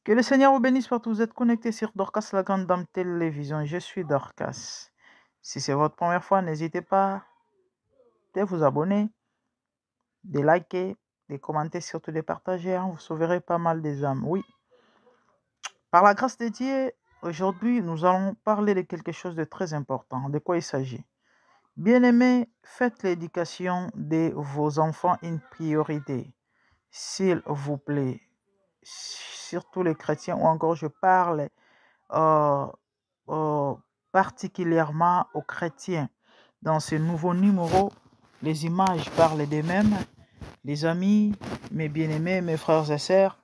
Que le Seigneur vous bénisse partout. Vous êtes connectés sur Dorcas, la grande dame télévision. Je suis Dorcas. Si c'est votre première fois, n'hésitez pas de vous abonner, de liker, de commenter, surtout de partager. Vous sauverez pas mal des âmes. Oui. Par la grâce de Dieu, aujourd'hui, nous allons parler de quelque chose de très important. De quoi il s'agit? Bien-aimés, faites l'éducation de vos enfants une priorité. S'il vous plaît. Surtout les chrétiens, ou encore je parle euh, particulièrement aux chrétiens. Dans ce nouveau numéro, les images parlent d'eux-mêmes. Les amis, mes bien-aimés, mes frères et sœurs,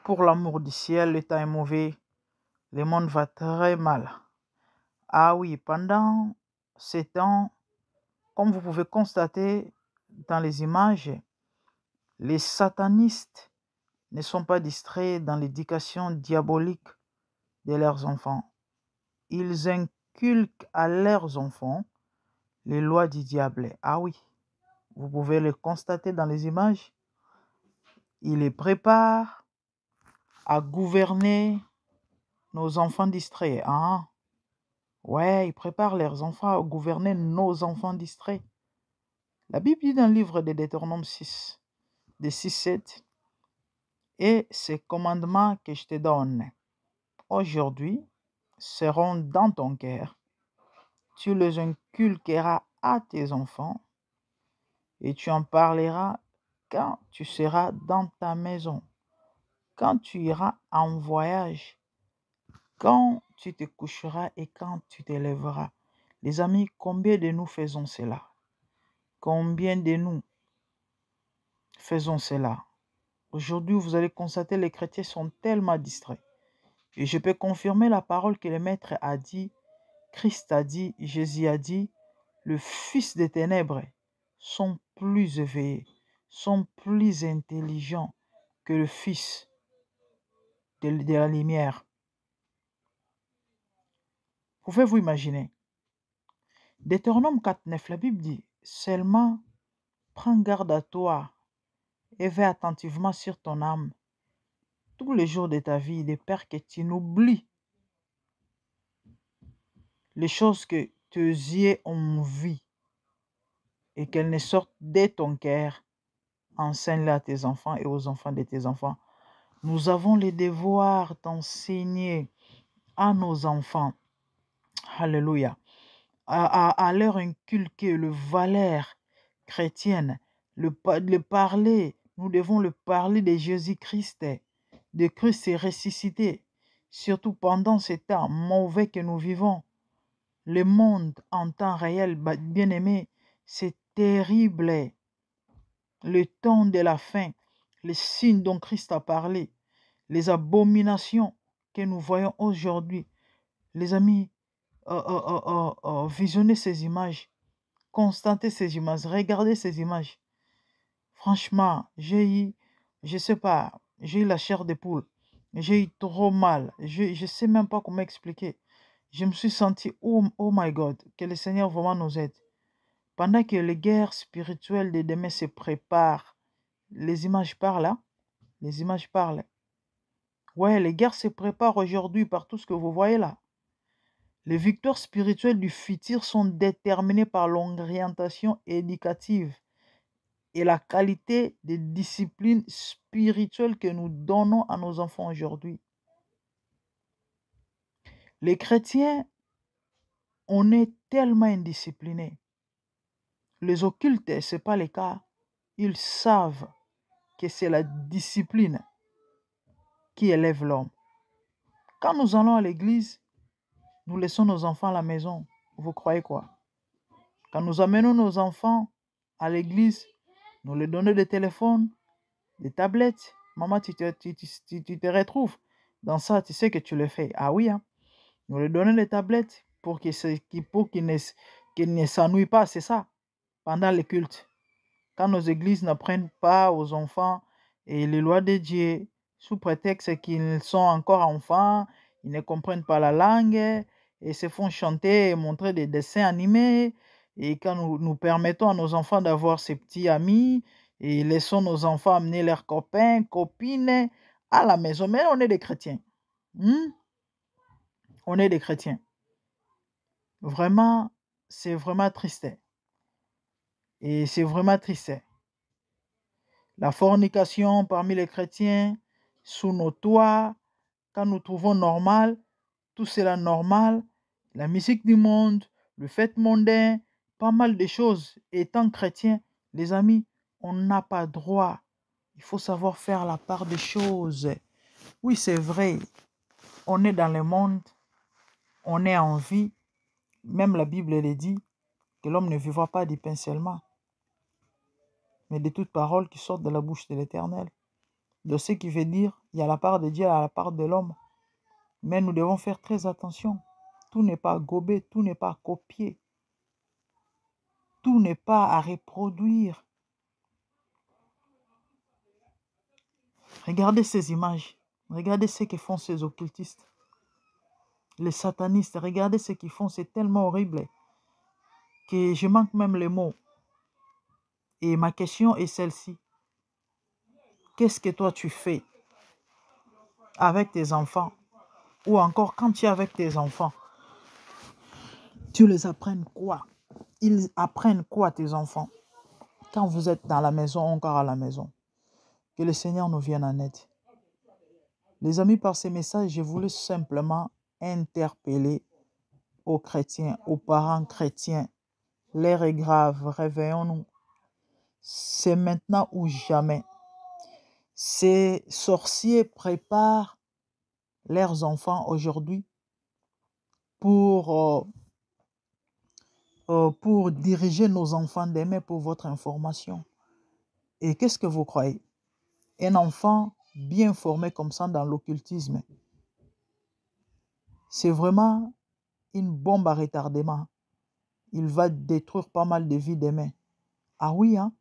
pour l'amour du ciel, le temps est mauvais, le monde va très mal. Ah oui, pendant ces temps, comme vous pouvez constater dans les images, les satanistes ne sont pas distraits dans l'éducation diabolique de leurs enfants. Ils inculquent à leurs enfants les lois du diable. Ah oui, vous pouvez le constater dans les images. Ils les préparent à gouverner nos enfants distraits. Hein? Ouais, ils préparent leurs enfants à gouverner nos enfants distraits. La Bible dit dans le livre de Deutéronome 6, de 6-7, et ces commandements que je te donne aujourd'hui seront dans ton cœur. Tu les inculqueras à tes enfants et tu en parleras quand tu seras dans ta maison, quand tu iras en voyage, quand tu te coucheras et quand tu te lèveras. Les amis, combien de nous faisons cela? Combien de nous faisons cela? Aujourd'hui, vous allez constater que les chrétiens sont tellement distraits. Et je peux confirmer la parole que le Maître a dit, Christ a dit, Jésus a dit, le fils des ténèbres sont plus éveillés, sont plus intelligents que le fils de la lumière. Pouvez-vous imaginer? Deutéronome 4.9, la Bible dit, seulement prends garde à toi et veille attentivement sur ton âme tous les jours de ta vie, de peur que tu n'oublies les choses que tes yeux ont vues et qu'elles ne sortent de ton cœur. Enseigne-les à tes enfants et aux enfants de tes enfants. Nous avons le devoir d'enseigner à nos enfants, alléluia, à leur inculquer le valeur chrétienne, le parler. Nous devons le parler de Jésus-Christ, de Christ ressuscité, surtout pendant ces temps mauvais que nous vivons. Le monde en temps réel, bien-aimé, c'est terrible. Le temps de la fin, les signes dont Christ a parlé, les abominations que nous voyons aujourd'hui. Les amis, visionnez ces images, constatez ces images, regardez ces images. Franchement, j'ai eu la chair de poule. J'ai eu trop mal. Je ne sais même pas comment expliquer. Je me suis senti, oh my God, que le Seigneur vraiment nous aide. Pendant que les guerres spirituelles de demain se préparent, les images parlent, hein? Les images parlent. Ouais, les guerres se préparent aujourd'hui par tout ce que vous voyez là. Les victoires spirituelles du futur sont déterminées par l'orientation éducative et la qualité des disciplines spirituelles que nous donnons à nos enfants aujourd'hui. Les chrétiens, on est tellement indisciplinés. Les occultes, ce n'est pas le cas. Ils savent que c'est la discipline qui élève l'homme. Quand nous allons à l'église, nous laissons nos enfants à la maison. Vous croyez quoi? Quand nous amenons nos enfants à l'église, nous leur donnons des téléphones, des tablettes. Maman, tu te retrouves dans ça, tu sais que tu le fais. Ah oui, hein? Nous leur donnons des tablettes pour qu'ils ne s'ennuient pas, c'est ça, pendant les cultes. Quand nos églises n'apprennent pas aux enfants et les lois de Dieu, sous prétexte qu'ils sont encore enfants, ils ne comprennent pas la langue et se font chanter et montrer des dessins animés. Et quand nous permettons à nos enfants d'avoir ces petits amis et laissons nos enfants amener leurs copains, copines, à la maison, mais on est des chrétiens. On est des chrétiens. Vraiment, c'est vraiment triste. Et c'est vraiment triste. La fornication parmi les chrétiens, sous nos toits, quand nous trouvons normal, tout cela normal, la musique du monde, le fait mondain, pas mal de choses. Étant chrétien, les amis, on n'a pas droit. Il faut savoir faire la part des choses. Oui, c'est vrai, on est dans le monde, on est en vie. Même la Bible, elle dit que l'homme ne vivra pas du pain seulement, mais de toute parole qui sort de la bouche de l'Éternel. De ce qui veut dire, il y a la part de Dieu et la part de l'homme. Mais nous devons faire très attention. Tout n'est pas gobé, tout n'est pas copié. Tout n'est pas à reproduire. Regardez ces images. Regardez ce que font ces occultistes. Les satanistes, regardez ce qu'ils font. C'est tellement horrible que je manque même les mots. Et ma question est celle-ci. Qu'est-ce que toi tu fais avec tes enfants? Ou encore quand tu es avec tes enfants, tu les apprends quoi? Ils apprennent quoi tes enfants? Quand vous êtes dans la maison, encore à la maison. Que le Seigneur nous vienne en aide. Les amis, par ces messages, je voulais simplement interpeller aux chrétiens, aux parents chrétiens. L'heure est grave, réveillons-nous. C'est maintenant ou jamais. Ces sorciers préparent leurs enfants aujourd'hui pour diriger nos enfants demain, pour votre information. Et qu'est-ce que vous croyez? Un enfant bien formé comme ça dans l'occultisme, c'est vraiment une bombe à retardement. Il va détruire pas mal de vies demain. Ah oui, hein?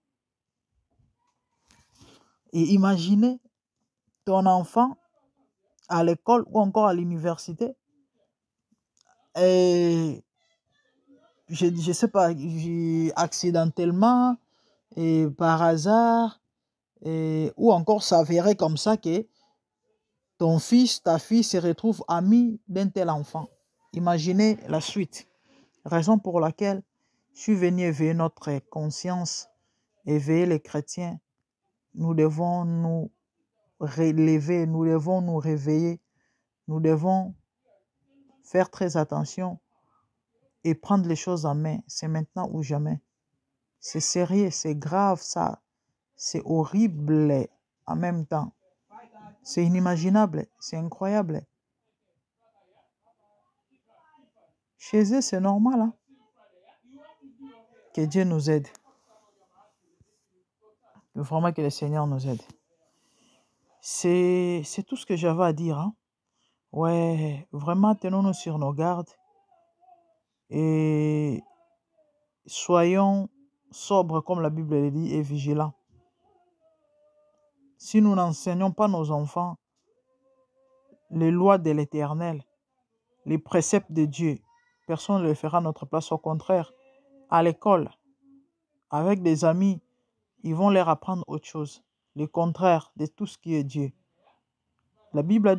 Et imaginez ton enfant à l'école ou encore à l'université. Et je sais pas, accidentellement, et par hasard, ou encore s'avérer comme ça que ton fils, ta fille se retrouve ami d'un tel enfant. Imaginez la suite. Raison pour laquelle je suis venu éveiller notre conscience, éveiller les chrétiens. Nous devons nous relever, nous devons nous réveiller, nous devons faire très attention et prendre les choses en main. C'est maintenant ou jamais. C'est sérieux, c'est grave ça. C'est horrible en même temps. C'est inimaginable, c'est incroyable. Chez eux, c'est normal. Hein? Que Dieu nous aide. Vraiment que le Seigneur nous aide. C'est tout ce que j'avais à dire. Hein? Ouais, vraiment, tenons-nous sur nos gardes. Et soyons sobres, comme la Bible le dit, et vigilants. Si nous n'enseignons pas nos enfants les lois de l'Éternel, les préceptes de Dieu, personne ne le fera à notre place. Au contraire, à l'école, avec des amis, ils vont leur apprendre autre chose, le contraire de tout ce qui est Dieu. La Bible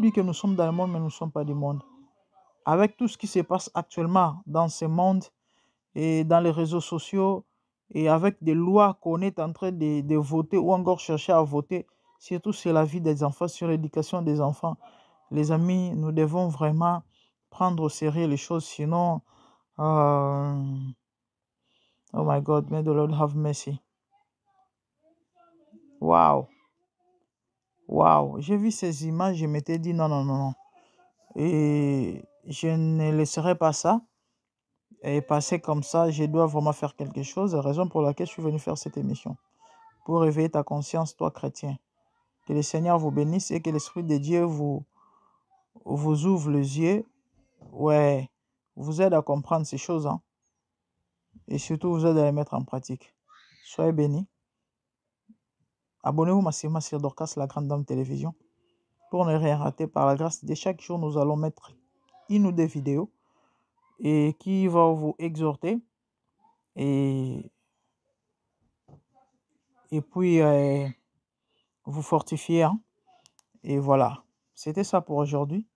dit que nous sommes dans le monde, mais nous ne sommes pas du monde. Avec tout ce qui se passe actuellement dans ce monde et dans les réseaux sociaux, et avec des lois qu'on est en train de voter ou encore chercher à voter, surtout sur la vie des enfants, sur l'éducation des enfants. Les amis, nous devons vraiment prendre au sérieux les choses, sinon, oh my God, may the Lord have mercy. Wow. J'ai vu ces images, je m'étais dit non. Et je ne laisserai pas ça et passer comme ça. Je dois vraiment faire quelque chose. Raison pour laquelle je suis venu faire cette émission. Pour réveiller ta conscience, toi chrétien. Que le Seigneur vous bénisse et que l'Esprit de Dieu vous ouvre les yeux. Ouais, vous aide à comprendre ces choses. Hein, et surtout, vous aide à les mettre en pratique. Soyez bénis. Abonnez-vous massivement sur Dorcas, la Grande Dame Télévision. Pour ne rien rater, par la grâce de Dieu, chaque jour, nous allons mettre une ou deux vidéos et qui va vous exhorter et puis vous fortifier. Hein. Et voilà, c'était ça pour aujourd'hui.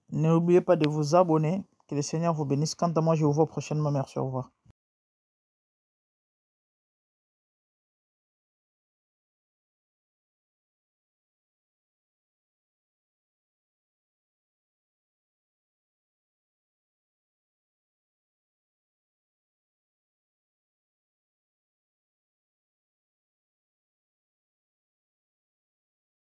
N'oubliez pas de vous abonner. Que le Seigneur vous bénisse. Quant à moi, je vous vois prochainement. Merci, au revoir.